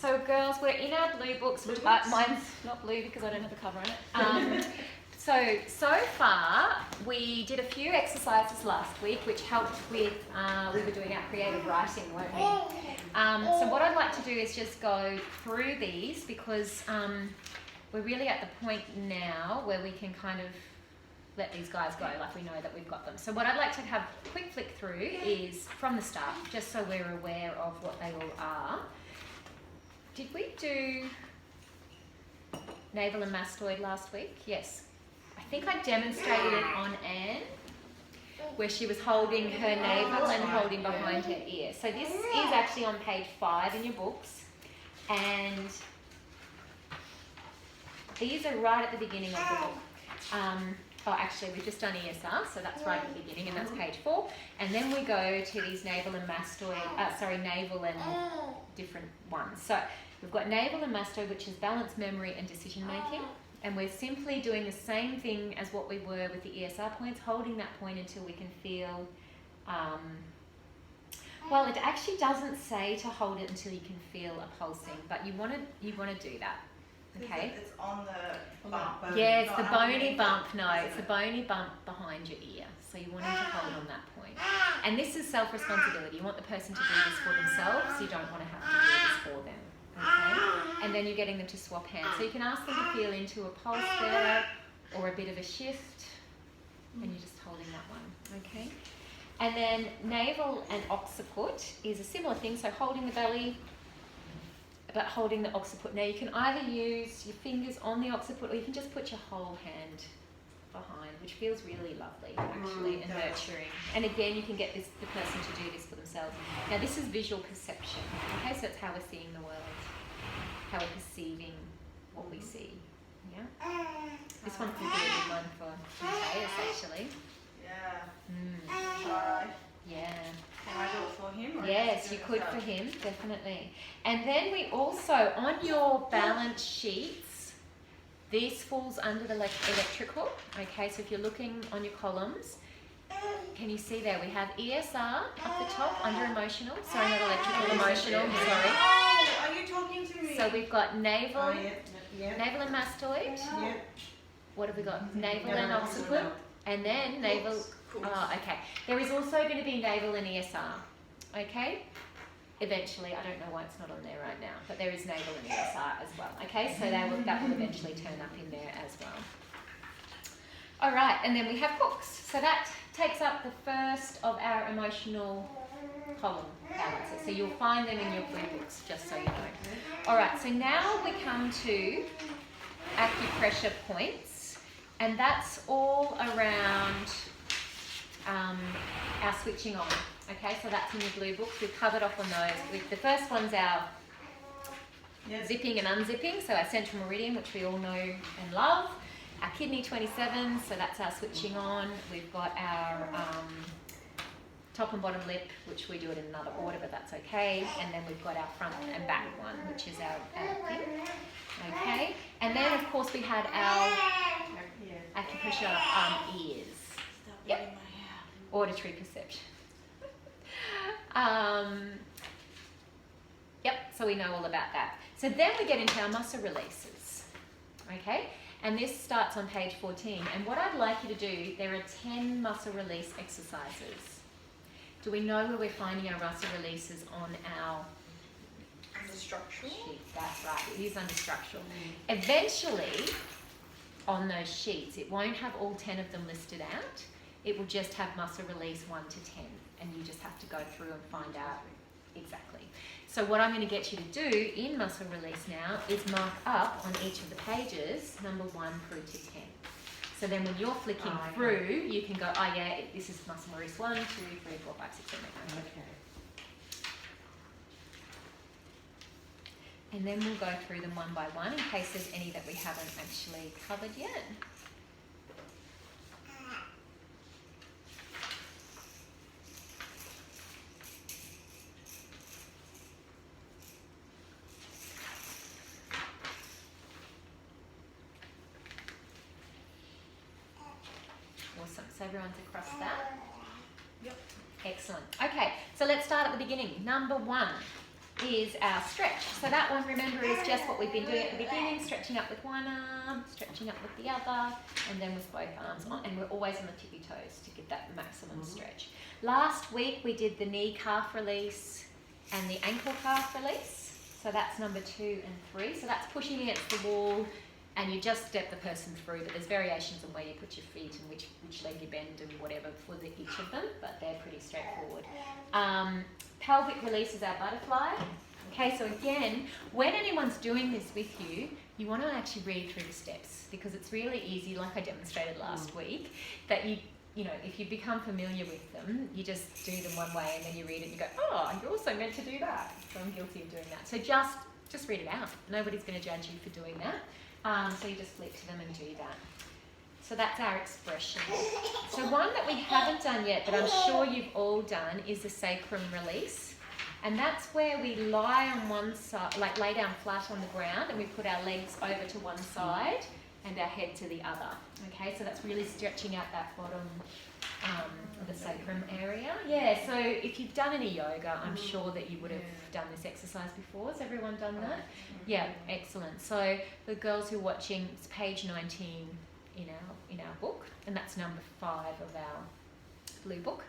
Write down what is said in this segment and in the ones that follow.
So girls, we're in our blue books, which mine's not blue because I don't have a cover on it. So far, we did a few exercises last week, which helped with, we were doing our creative writing, weren't we? So what I'd like to do is just go through these because we're really at the point now where we can kind of let these guys go, like we know that we've got them. So what I'd like to have a quick flick through is from the start, just so we're aware of what they all are. Did we do navel and mastoid last week? Yes. I think I demonstrated it on Anne, where she was holding her navel and holding behind her ear. So this is actually on page 5 in your books, and these are right at the beginning of the book. Actually, we've just done ESR, so that's right at the beginning, and that's page 4. And then we go to these navel and mastoid, navel and different ones. So we've got navel and mastoid, which is balance, memory, and decision making. And we're simply doing the same thing as what we were with the ESR points, holding that point until we can feel, well, it actually doesn't say to hold it until you can feel a pulsing, but you want to do that. Okay. It's on the bump. Yeah, it's the bony bump. No, it's the bony bump behind your ear. So you want him to hold on that point. And this is self-responsibility. You want the person to do this for themselves. You don't want to have to do this for them. Okay. And then you're getting them to swap hands. So you can ask them to feel into a pulse there or a bit of a shift, and you're just holding that one. Okay. And then navel and occiput is a similar thing. So holding the belly, but holding the occiput. Now you can either use your fingers on the occiput or you can just put your whole hand behind, which feels really lovely actually and nurturing. And again, you can get the person to do this for themselves. Now this is visual perception, okay? So it's how we're seeing the world, how we're perceiving what we see, yeah? This one could be a good one for Matthias actually. Yeah. Yeah. Can I do it for him? Or yes, you could for him, definitely. And then we also, on your balance sheets, this falls under the electrical. Okay, so if you're looking on your columns, can you see there? We have ESR up the top under emotional. Sorry, not electrical, emotional, sorry. Oh, are you talking to me? So we've got navel, navel and mastoid. Yep. What have we got? Navel and occiput. And then navel. Oh, okay. There is also going to be navel and ESR. Okay? Eventually, I don't know why it's not on there right now, but there is navel and ESR as well. Okay, so that will eventually turn up in there as well. All right, and then we have hooks. So that takes up the first of our emotional column balances. So you'll find them in your blue books, just so you know. All right, so now we come to acupressure points, and that's all around our switching on. Okay, so that's in your blue books. We've covered off on those. The first one's our zipping and unzipping, so our central meridian, which we all know and love. Our kidney 27, so that's our switching on. We've got our top and bottom lip, which we do it in another order, but that's okay. And then we've got our front and back one, which is our thing. Okay, and then of course we had our acupressure ears. Yep. Auditory perception. Yep, so we know all about that. So then we get into our muscle releases, okay? And this starts on page 14. And what I'd like you to do, there are 10 muscle release exercises. Do we know where we're finding our muscle releases on our under structural? sheet? That's right, it is under structural. Eventually, on those sheets, it won't have all 10 of them listed out. It will just have muscle release 1 to 10, and you just have to go through and find out exactly. So what I'm going to get you to do in muscle release now is mark up on each of the pages number 1 through to 10. So then when you're flicking through, you can go, oh yeah, this is muscle release 1, 2, 3, 4, 5, 6, 7, 8, 9. Okay. And then we'll go through them one by one in case there's any that we haven't actually covered yet. Awesome. So everyone's across that? Yep. Excellent. Okay, so let's start at the beginning. Number 1. is our stretch. So that one, remember, is just what we've been doing at the beginning, stretching up with one arm, stretching up with the other, and then with both arms on, and we're always on the tippy toes to get that maximum stretch. Last week we did the knee calf release and the ankle calf release. So that's number 2 and 3. So that's pushing against the wall, and you just step the person through, but there's variations on where you put your feet and which leg you bend and whatever for each of them, but they're pretty straightforward. Pelvic release is our butterfly. Okay, so again, when anyone's doing this with you, you want to actually read through the steps, because it's really easy, like I demonstrated last week, that you know, if you become familiar with them, you just do them one way and then you read it and you go, oh, you're also meant to do that. So I'm guilty of doing that. So just read it out. Nobody's going to judge you for doing that. So you just flip to them and do that. So that's our expression. So one that we haven't done yet, but I'm sure you've all done, is the sacrum release. And that's where we lie on one side, like lay down flat on the ground, and we put our legs over to one side and our head to the other. Okay, so that's really stretching out that bottom of the sacrum area. Yeah, so if you've done any yoga, I'm sure that you would have done this exercise before. Has everyone done that? Yeah, excellent. So the girls who are watching, it's page 19 in our book, and that's number 5 of our blue book.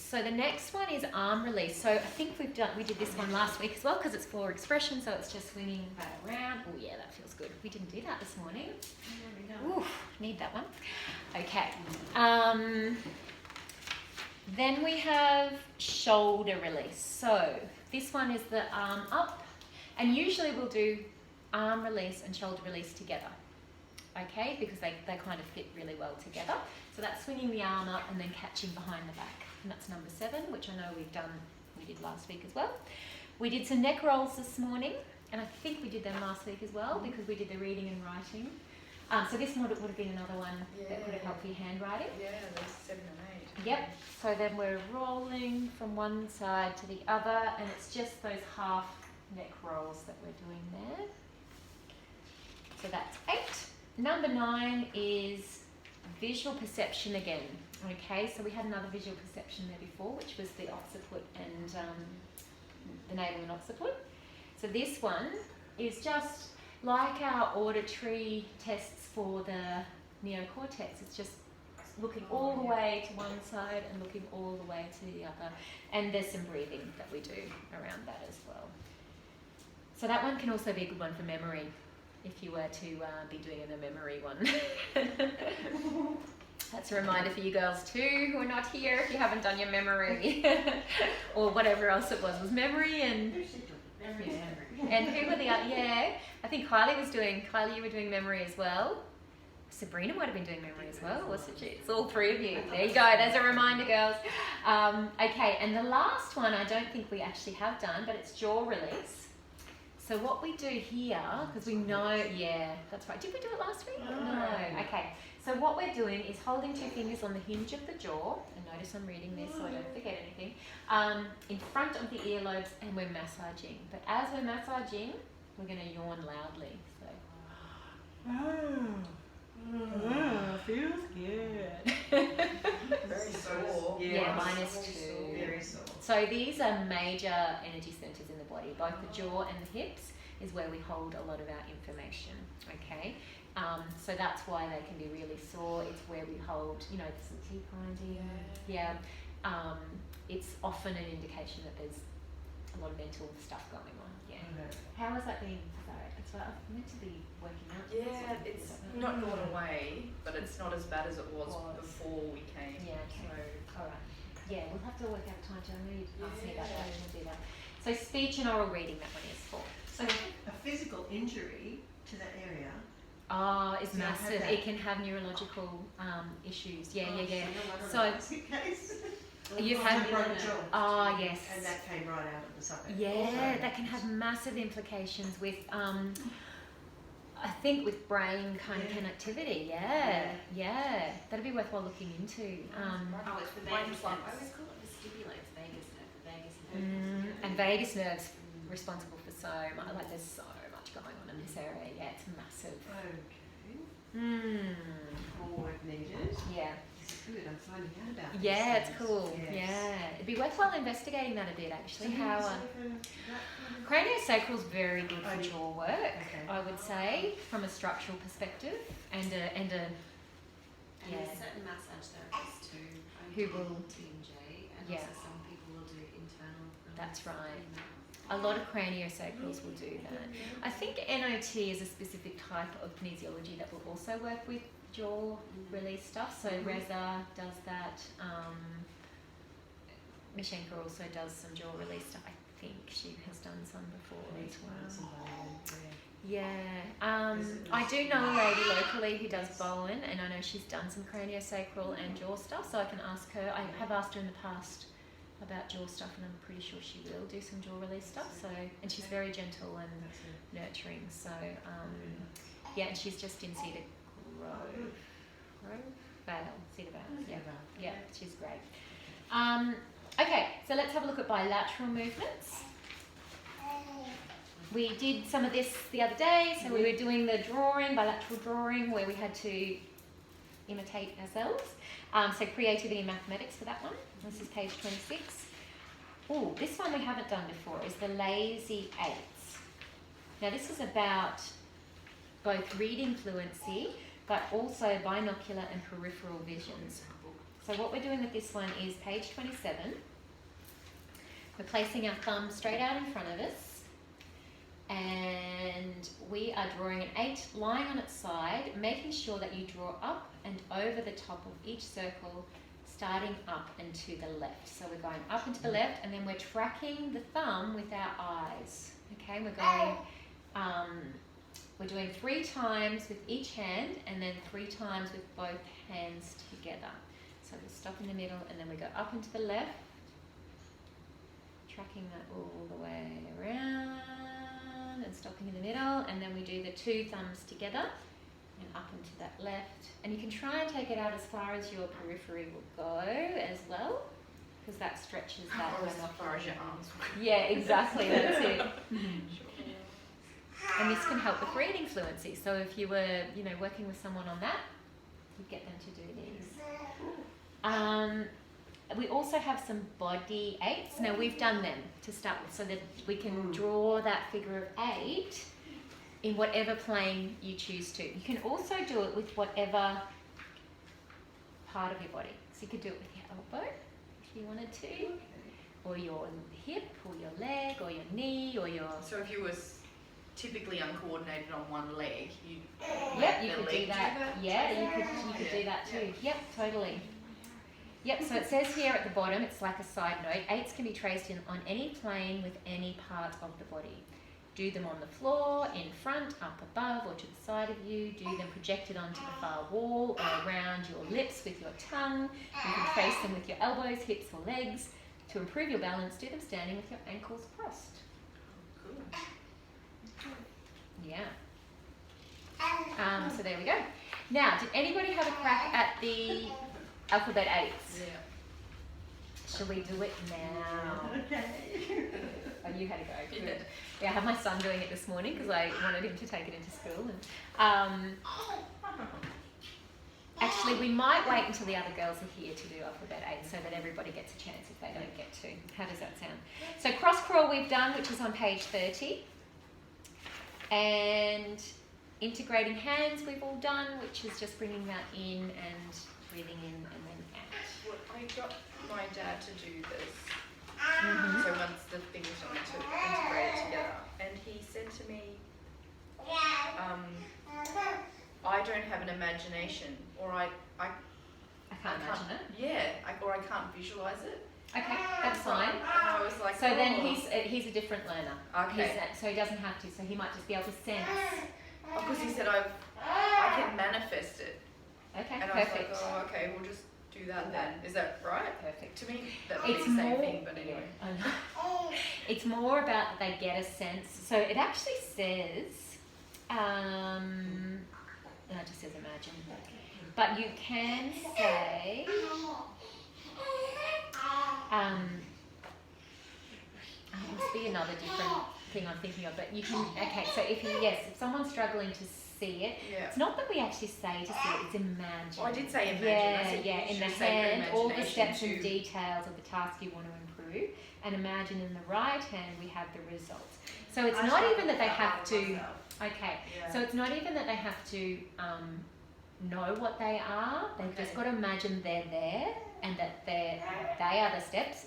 So the next one is arm release. So I think we did this one last week as well, because it's 4 expressions, so it's just swinging right around. Oh yeah, that feels good. We didn't do that this morning. Ooh, need that one. Okay. Then we have shoulder release. So this one is the arm up, and usually we'll do arm release and shoulder release together. Okay, because they kind of fit really well together. So that's swinging the arm up and then catching behind the back. And that's number 7, which I know we did last week as well. We did some neck rolls this morning, and I think we did them last week as well, because we did the reading and writing. So this would have been another one that could have helped for your handwriting. Yeah, there's 7 and 8. Yep, so then we're rolling from one side to the other, and it's just those half neck rolls that we're doing there. So that's 8. Number 9 is visual perception again. Okay, so we had another visual perception there before, which was the occiput and the navel and occiput. So this one is just like our auditory tests for the neocortex. It's just looking all the way to one side and looking all the way to the other. And there's some breathing that we do around that as well. So that one can also be a good one for memory, if you were to be doing the memory one. That's a reminder for you girls too, who are not here, if you haven't done your memory. Or whatever else it was memory and... Memory. And who were the other? Yeah, I think Kylie, you were doing memory as well. Sabrina might have been doing memory as well, wasn't she? It's all 3 of you. There you go, there's a reminder, girls. Okay, and the last one I don't think we actually have done, but it's jaw release. So what we do here, because we know, yeah, that's right. Did we do it last week? No. Okay. So what we're doing is holding 2 fingers on the hinge of the jaw, and notice I'm reading this so I don't forget anything, in front of the earlobes, and we're massaging. But as we're massaging, we're going to yawn loudly. So. Feels good. Very sore. Yeah, mine is too. Very sore. So these are major energy centers in the body. Both the jaw and the hips is where we hold a lot of our information. Okay. So that's why they can be really sore. It's where we hold, some teeth grinding. Yeah. It's often an indication that there's a lot of mental stuff going on. Yeah. How has that been? Sorry, it's I'm meant to be working out. Yeah, it's not gone away, but it's not as bad as it was before we came. Yeah. Okay. So. All right. Yeah, we'll have to work out a time to ask me about that. We'll do that. So speech and oral reading, that one is for. So a physical injury to that area. It's massive. It can have neurological issues. Yeah. So you've had a broken jaw. Oh yes. And that came right out of the suburb. Yeah, that can have massive implications with I think with brain kind of connectivity. Yeah. That'd be worthwhile looking into. It's the vagus nerve. I always call it vestibular. It's vagus nerve. The vagus nerve. And vagus nerve's responsible for so much. Like there's so much going on in this area. Yeah, it's massive. Okay. Mm. More work needed. Yeah. good. I'm finding out about these Yeah, it's things. cool. Yes. Yeah, it'd be worthwhile investigating that a bit actually. So How sort of that kind of- craniosacral is very good for Oh, jaw work, okay. I would say, from a structural perspective, and a And Yeah. there's certain massage therapists too. Who will- TMJ, and Yeah. also some people will do internal. That's release right. in that. a lot of craniosacrals will do that. I think NOT is a specific type of kinesiology that will also work with jaw release stuff. So Reza does that. Mishenka also does some jaw release stuff. I think she has done some before as well. Yeah, I do know a lady locally who does Bowen, and I know she's done some craniosacral and jaw stuff, so I can ask her. I have asked her in the past about jaw stuff, and I'm pretty sure she will do some jaw release stuff. So, and she's very gentle and nurturing. So, yeah, and she's just in Cedar Grove, Cedar Vale. Yeah, she's great. Okay, so let's have a look at bilateral movements. We did some of this the other day, so we were doing the drawing, bilateral drawing, where we had to imitate ourselves. So creativity and mathematics for that one. This is page 26. Oh, this one we haven't done before is the lazy eights. Now this is about both reading fluency, but also binocular and peripheral visions. So what we're doing with this one is page 27. We're placing our thumb straight out in front of us, and we are drawing an 8 lying on its side, making sure that you draw up and over the top of each circle, starting up and to the left. So we're going up and to the left, and then we're tracking the thumb with our eyes. Okay, we're going, we're doing 3 times with each hand, and then 3 times with both hands together. So we'll stop in the middle, and then we go up and to the left, tracking that all the way around, and stopping in the middle, and then we do the 2 thumbs together, and up and to that left. And you can try and take it out as far as your periphery will go as well, because that stretches that. Or as far as your arms. Yeah, exactly, that's it. And this can help with reading fluency. So if you were, working with someone on that, you'd get them to do these. We also have some body 8s. Now we've done them to start with, so that we can draw that figure of 8 in whatever plane you choose to. You can also do it with whatever part of your body. So you could do it with your elbow if you wanted to, or your hip, or your leg, or your knee, or your... So if you was typically uncoordinated on one leg, you could do that. Yeah, you could do that too. Yep, totally. Yep, so it says here at the bottom, it's like a side note, 8s can be traced on any plane with any part of the body. Do them on the floor, in front, up above, or to the side of you. Do them projected onto the far wall or around your lips with your tongue. You can trace them with your elbows, hips, or legs. To improve your balance, do them standing with your ankles crossed. Cool. Yeah. So there we go. Now, did anybody have a crack at the alphabet 8s? Yeah. Shall we do it now? Okay. Oh, you had a go. Good. Yeah. Yeah, I had my son doing it this morning because I wanted him to take it into school. And actually, we might wait until the other girls are here to do alphabet 8 so that everybody gets a chance if they don't get to. How does that sound? So cross crawl we've done, which is on page 30. And integrating hands we've all done, which is just bringing that in and breathing in and then out. Well, I got my dad to do this. Mm-hmm. So once the thing was on to integrate it together, and he said to me, I don't have an imagination, or I can't imagine it. Yeah, or I can't visualize it. Okay, that's fine. And I was like, So then he's a different learner. Okay. So he doesn't have to. So he might just be able to sense. Because he said I can manifest it. Okay, And perfect. I was like, oh, okay, we'll just do that then. Is that right? Perfect. To me, that would It's be the same more. thing, but anyway. It's more about that they get a sense. So it actually says, no, it just says imagine. But you can say, it must be another different thing I'm thinking of. But you can, okay. So if someone's struggling to see it. Yeah. It's not that we actually say to see it, it's imagine. Well, I did say imagine. I Yeah, said yeah, you in the should say for hand, all the imagination steps and too. details of the task you want to improve, and imagine in the right hand we have the results. So it's not even that they have to, okay, Yeah. so it's not even that they have to know what they are, they've just got to imagine they're there, and that they are the steps,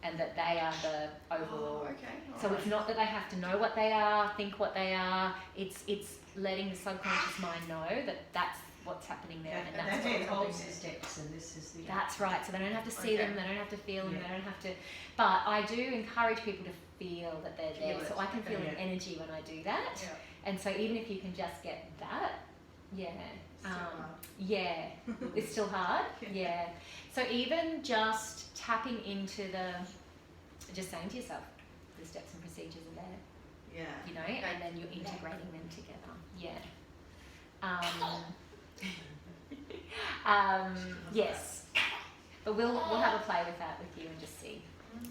and that they are the overall. Oh, okay. So it's not that they have to know what they are, think what they are. It's letting the subconscious mind know that that's what's happening there, and that's that what's hand holds happening the there. steps, and this is the. That's right. So they don't have to see them, they don't have to feel them, Yeah. they don't have to. But I do encourage people to feel that they're there. Feel it. So I can feel Okay. an energy when I do that. Yeah. And so even if you can just get that, yeah. Still hard. Yeah, it's still hard. Yeah. Yeah. So even just tapping into just saying to yourself, the steps and procedures are there, Yeah. you know, and then you're integrating them together. Yeah. Yes. But we'll have a play with that with you and just see.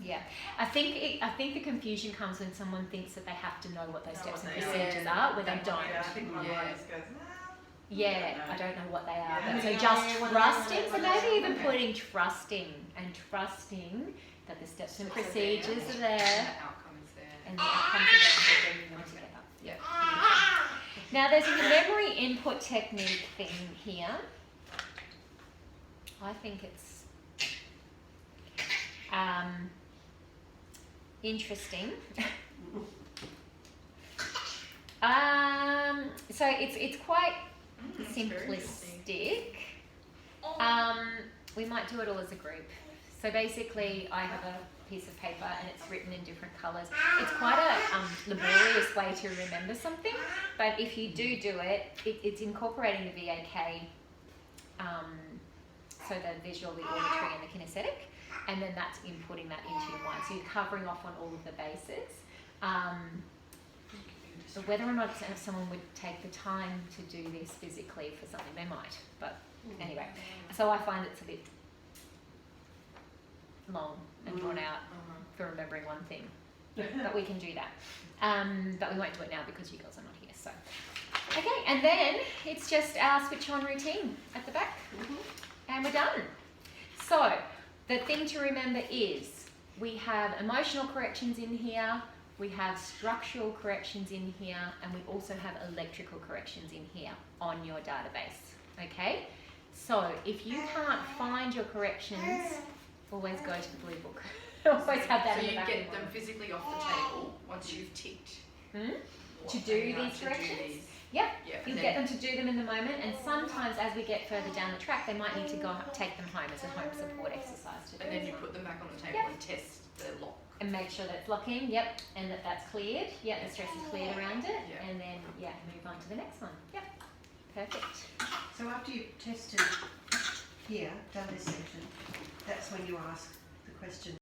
Yeah. I think the confusion comes when someone thinks that they have to know what those steps and what they are. procedures are, where they don't. Yeah, I think my Yeah. mind just goes, Yeah, I don't know what they are. Yeah. But so Yeah. just Yeah. trusting, so Yeah. maybe even Okay. putting trusting that the steps and Steps are procedures there. are there And the outcome is there. and the outcomes are there and we're bringing them together. Yeah. Now there's a memory input technique thing here. I think it's interesting. So it's quite It's very interesting. simplistic. We might do it all as a group. So basically, I have a piece of paper and it's written in different colours. It's quite a laborious way to remember something, but if you do it, it's incorporating the VAK, so the visual, the auditory, and the kinesthetic, and then that's inputting that into your mind. So you're covering off on all of the bases. So whether or not someone would take the time to do this physically for something, they might. But anyway, so I find it's a bit long and drawn out for remembering one thing. But we can do that. But we won't do it now because you girls are not here. So, okay, and then it's just our switch on routine at the back. And we're done. So, the thing to remember is we have emotional corrections in here, we have structural corrections in here, and we also have electrical corrections in here on your database. Okay? So, if you can't find your corrections, always go to the blue book. Always have that So in the you back get of your them mind. physically off the table once you've ticked. To what do they are these to do corrections? these. Yep. Yeah. You'll get them to do them in the moment, and sometimes as we get further down the track, they might need to go take them home as a home support exercise to do. And then you put them back on the table Yep. and test the lock. And make sure that it's locking, yep, and that's cleared, yep, the stress is cleared around it, Yeah. and then, move on to the next one, yep, perfect. So after you've tested here, done this section, that's when you ask the question.